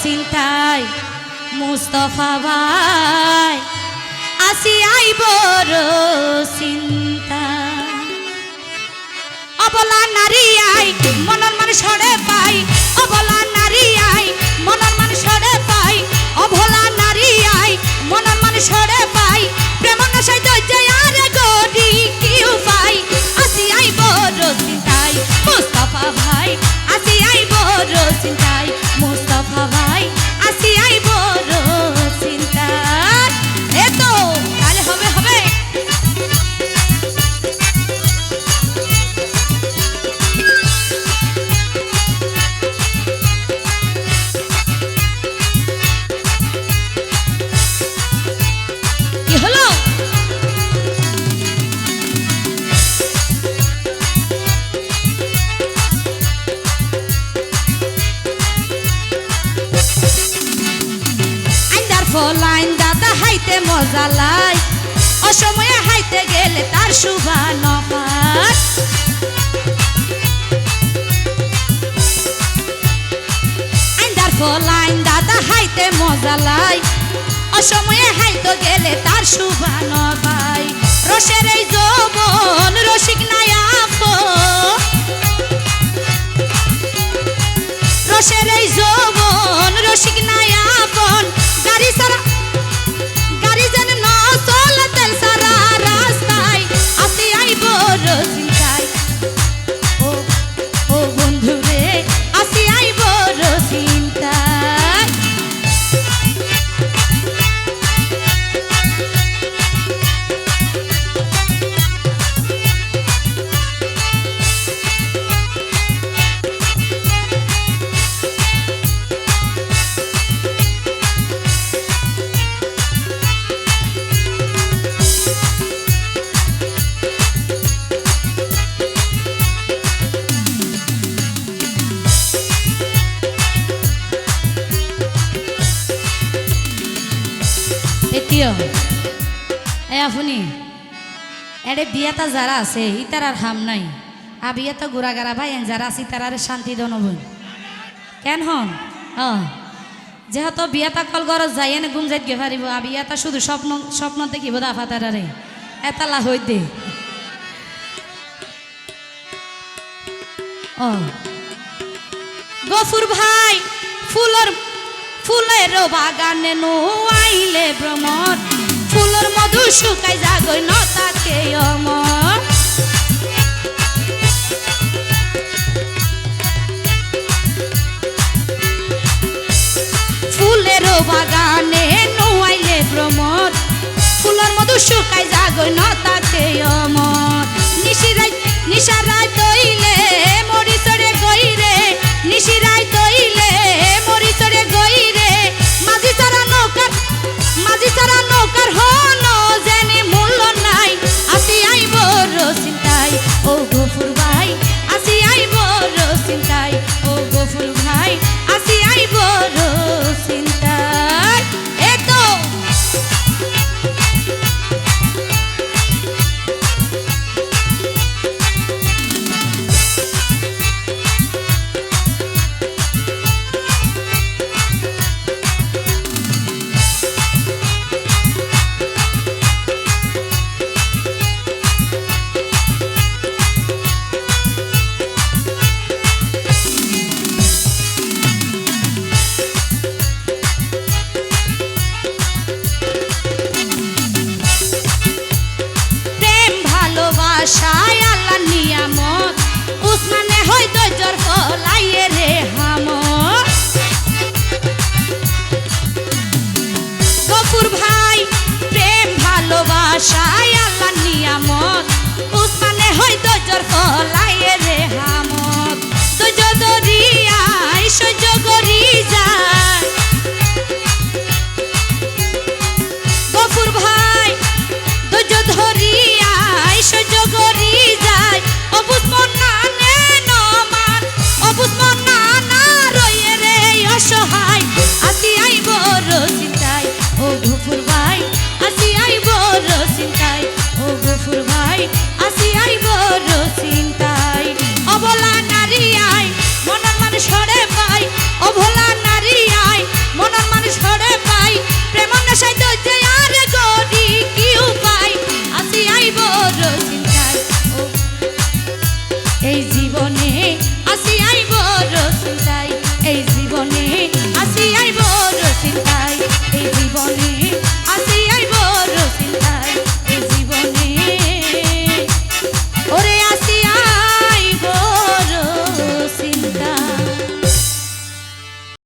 চিন্তায় মুস্তফা ভাই আসি আইবর চিন্তা অবলা নারী আই মনর মানুষরে পাই অবলা নারী আই মনর মানুষরে পাই অবলা নারী আই মনর মানুষরে পাই প্রেম নশাই দজ্জায় আরে গডি কি উপায় আসি আইবর চিন্তায় মুস্তফা ভাই আসি আইবর চিন্তায় মুস্তফা ভাই আসি আইবর চিন্তায় এতো তাহলে হবে হবে কি হলো লাইন দাদা হাইতে মজা লাই অসময়ে হাইতে গেলে তার শুভা নপাত আইন্দার লাইন দাদা হাইতে মজা লাই অসময়ে হাইতে গেলে তার শুভা নপাই রসের এই যৌবন রসিক নায়াপ রসের এই যৌবন রসিক নায়াপন গাড়ি সারা গাড়ি যেন না চলে তেল সারা রাস্তায় আসি আইবর চিন্তায় ও ও বন্ধু রে আসি আইবর চিন্তায় আপনি এড়ে বিয়াতা যারা আছে ইতার আর হাম নাই আবিয়াতা গুড়াগারা ভাই যারা আছে তার শান্তি দনবন কেন হন যেহেতু বিয়াতা কল গরজ যাই এনে গুম যাইত গে পারিব আবিয়াতা শুধু স্বপ্ন স্বপ্ন দেখিব দা ফাতারে এতালা হই দে গফুর ভাই ফুলের বাগানে আইলে ভ্রমণ ফুলের মধু শুকাই যাগই নতাকে অমর ফুলের বাগানে আইলে ভ্রমণ ফুলের মধু শুকাই যাগই নতাকে অমর নিশারাই তৈলে মরিচরে গইরে নিশিরাই তৈলে মরিচরে গইরে মাঝি ছাড়া নৌকার হন জেনে মূল্য নাই আসি আইবর চিন্তায় ও গফুর